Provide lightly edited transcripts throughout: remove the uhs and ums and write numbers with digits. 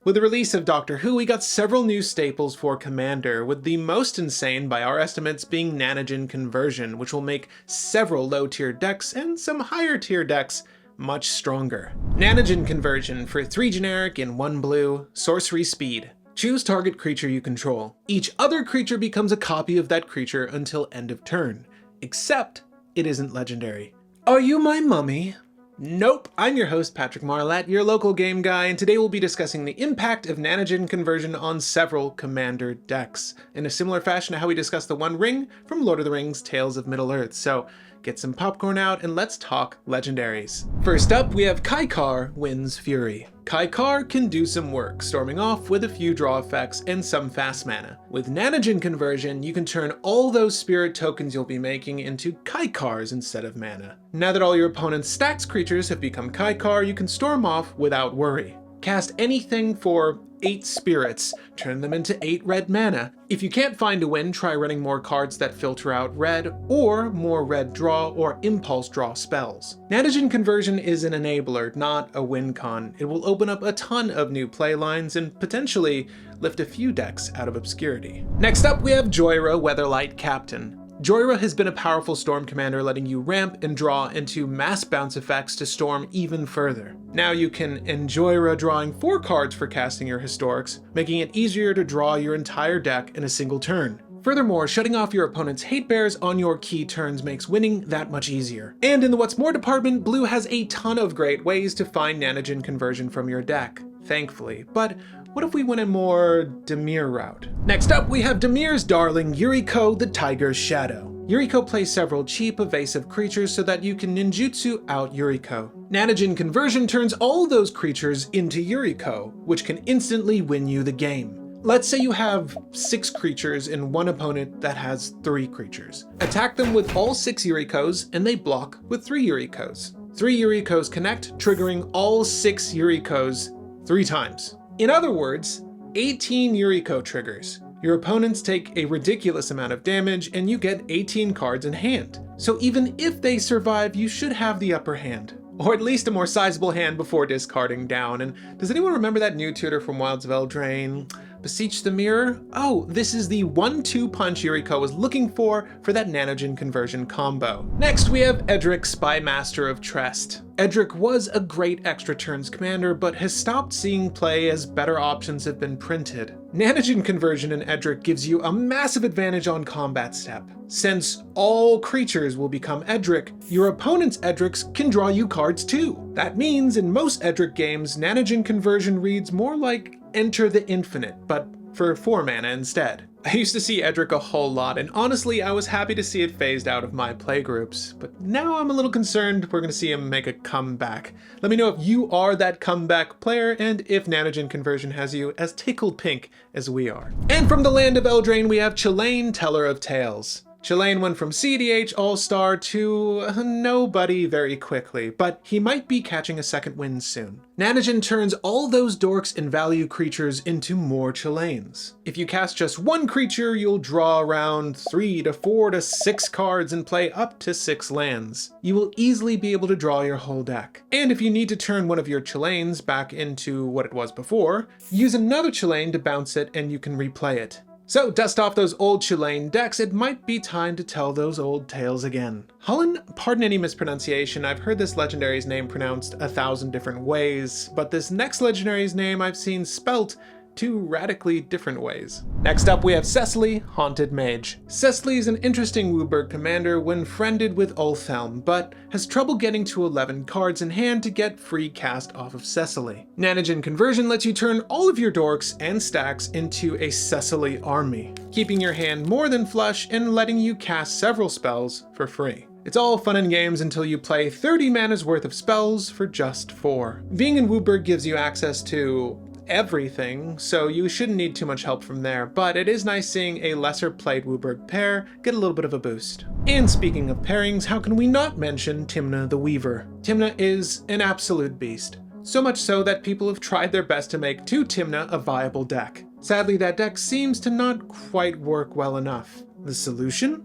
With the release of Doctor Who, we got several new staples for Commander, with the most insane by our estimates being Nanogene Conversion, which will make several low-tier decks and some higher-tier decks much stronger. Nanogene Conversion for 3 generic and 1 blue, sorcery speed. Choose target creature you control. Each other creature becomes a copy of that creature until end of turn, except it isn't legendary. Are you my mummy? Nope, I'm your host Patrick Marlatt, your local game guy, and today we'll be discussing the impact of Nanogene Conversion on several Commander decks, in a similar fashion to how we discussed the One Ring from Lord of the Rings Tales of Middle-earth. So get some popcorn out and let's talk legendaries. First up, we have Kykar Wind's Fury. Kykar can do some work, storming off with a few draw effects and some fast mana. With Nanogene Conversion, you can turn all those spirit tokens you'll be making into Kykars instead of mana. Now that all your opponent's stacks creatures have become Kykar, you can storm off without worry. Cast anything for 8 spirits, turn them into 8 red mana. If you can't find a win, try running more cards that filter out red, or more red draw or impulse draw spells. Nanogene Conversion is an enabler, not a win con. It will open up a ton of new playlines and potentially lift a few decks out of obscurity. Next up, we have Jhoira Weatherlight Captain. Jhoira has been a powerful storm commander, letting you ramp and draw into mass bounce effects to storm even further. Now you can enjoy drawing 4 cards for casting your historics, making it easier to draw your entire deck in a single turn. Furthermore, shutting off your opponent's hate bears on your key turns makes winning that much easier. And in the What's More department, Blue has a ton of great ways to find Nanogene Conversion from your deck, thankfully. But what if we went a more Dimir route? Next up, we have Dimir's darling, Yuriko the Tiger's Shadow. Yuriko plays several cheap, evasive creatures so that you can ninjutsu out Yuriko. Nanogene Conversion turns all those creatures into Yuriko, which can instantly win you the game. Let's say you have 6 creatures and one opponent that has 3 creatures. Attack them with all 6 Yurikos, and they block with 3 Yurikos. 3 Yurikos connect, triggering all 6 Yurikos 3 times. In other words, 18 Yuriko triggers. Your opponents take a ridiculous amount of damage and you get 18 cards in hand. So even if they survive, you should have the upper hand. Or at least a more sizable hand before discarding down. And does anyone remember that new tutor from Wilds of Eldraine? Beseech the Mirror? Oh, this is the 1-2 punch Yuriko was looking for that Nanogene Conversion combo. Next, we have Edric, Spymaster of Trest. Edric was a great extra turns commander, but has stopped seeing play as better options have been printed. Nanogene Conversion in Edric gives you a massive advantage on combat step. Since all creatures will become Edric, your opponent's Edrics can draw you cards too. That means in most Edric games, Nanogene Conversion reads more like Enter the Infinite, but for 4 mana instead. I used to see Edric a whole lot, and honestly, I was happy to see it phased out of my playgroups, but now I'm a little concerned we're going to see him make a comeback. Let me know if you are that comeback player, and if Nanogene Conversion has you as tickled pink as we are. And from the land of Eldraine, we have Chulane, Teller of Tales. Chulane went from CEDH All-Star to nobody very quickly, but he might be catching a second wind soon. Nanogene turns all those dorks and value creatures into more Chulanes. If you cast just 1 creature, you'll draw around 3 to 4 to 6 cards and play up to 6 lands. You will easily be able to draw your whole deck. And if you need to turn one of your Chulanes back into what it was before, use another Chulane to bounce it and you can replay it. So dust off those old Chulane decks, it might be time to tell those old tales again. Hullen, pardon any mispronunciation, I've heard this legendary's name pronounced 1,000 different ways, but this next legendary's name I've seen spelt 2 radically different ways. Next up we have Cecily, Haunted Mage. Cecily is an interesting WUBRG commander when friended with Ulthelm, but has trouble getting to 11 cards in hand to get free cast off of Cecily. Nanogene Conversion lets you turn all of your dorks and stacks into a Cecily army, keeping your hand more than flush and letting you cast several spells for free. It's all fun and games until you play 30 mana's worth of spells for just 4. Being in WUBRG gives you access to everything, so you shouldn't need too much help from there, but it is nice seeing a lesser played WUBRG pair get a little bit of a boost. And speaking of pairings, how can we not mention Tymna the Weaver? Tymna is an absolute beast. So much so that people have tried their best to make 2 Tymna a viable deck. Sadly, that deck seems to not quite work well enough. The solution?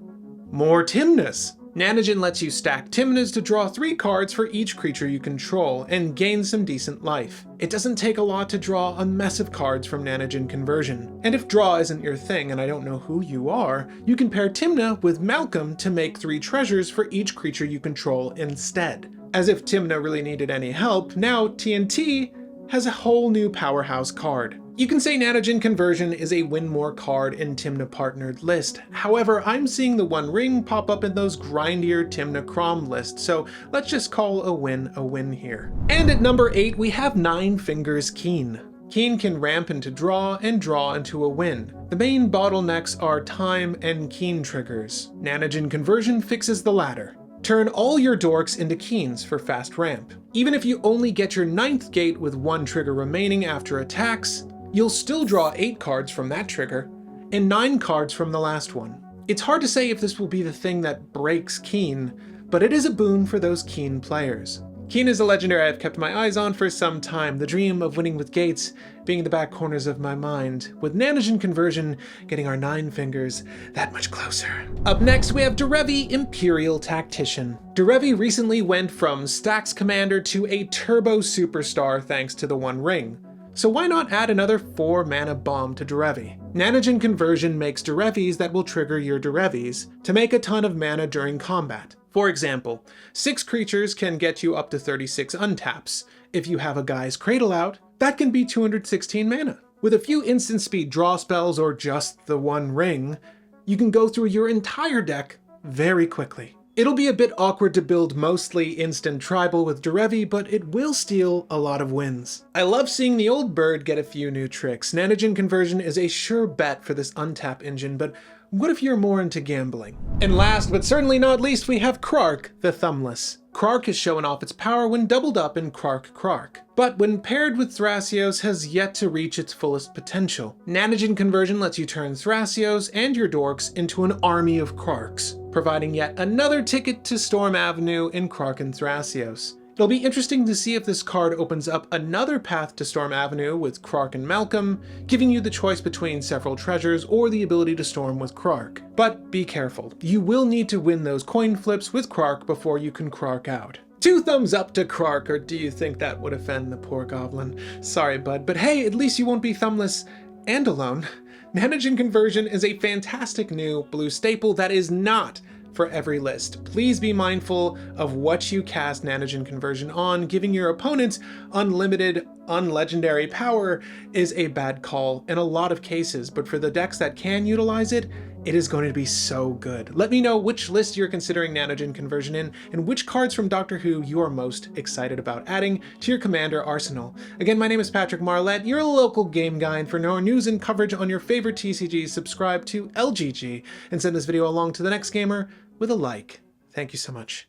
More Tymnas! Nanogene lets you stack Tymnas to draw 3 cards for each creature you control, and gain some decent life. It doesn't take a lot to draw a mess of cards from Nanogene Conversion. And if draw isn't your thing, and I don't know who you are, you can pair Tymna with Malcolm to make 3 treasures for each creature you control instead. As if Tymna really needed any help, now TNT has a whole new powerhouse card. You can say Nanogene Conversion is a win more card in Tymna partnered list. However, I'm seeing the One Ring pop up in those grindier Tymna Crom lists, so let's just call a win here. And at number 8, we have 9 Fingers Keene. Keene can ramp into draw and draw into a win. The main bottlenecks are time and Keene triggers. Nanogene Conversion fixes the latter. Turn all your dorks into Keenes for fast ramp. Even if you only get your 9th gate with 1 trigger remaining after attacks, you'll still draw 8 cards from that trigger, and 9 cards from the last one. It's hard to say if this will be the thing that breaks Keene, but it is a boon for those Keene players. Keene is a legendary I've kept my eyes on for some time, the dream of winning with gates being in the back corners of my mind, with Nanogene Conversion getting our 9 fingers that much closer. Up next we have Derevi, Imperial Tactician. Derevi recently went from Stacks Commander to a turbo superstar thanks to the One Ring. So why not add another 4 mana bomb to Derevi? Nanogene Conversion makes Derevis that will trigger your Derevis to make a ton of mana during combat. For example, 6 creatures can get you up to 36 untaps. If you have a Guy's Cradle out, that can be 216 mana. With a few instant speed draw spells or just the One Ring, you can go through your entire deck very quickly. It'll be a bit awkward to build mostly instant tribal with Derevi, but it will steal a lot of wins. I love seeing the old bird get a few new tricks. Nanogene Conversion is a sure bet for this untap engine, but what if you're more into gambling? And last but certainly not least, we have Krark, the Thumbless. Krark has shown off its power when doubled up in Krark, but when paired with Thrasios has yet to reach its fullest potential. Nanogene Conversion lets you turn Thrasios and your dorks into an army of Krarks, providing yet another ticket to Storm Avenue in Krark and Thrasios. It'll be interesting to see if this card opens up another path to Storm Avenue with Krark and Malcolm, giving you the choice between several treasures or the ability to storm with Krark. But be careful, you will need to win those coin flips with Krark before you can Krark out. 2 thumbs up to Krark, or do you think that would offend the poor goblin? Sorry bud, but hey, at least you won't be thumbless and alone. Nanogene Conversion is a fantastic new blue staple that is not for every list. Please be mindful of what you cast Nanogene Conversion on. Giving your opponents unlimited, unlegendary power is a bad call in a lot of cases, but for the decks that can utilize it, it is going to be so good. Let me know which list you're considering Nanogene Conversion in, and which cards from Doctor Who you are most excited about adding to your Commander arsenal. Again, my name is Patrick Marlette, your local game guy, and for more news and coverage on your favorite TCGs, subscribe to LGG, and send this video along to the next gamer with a like. Thank you so much.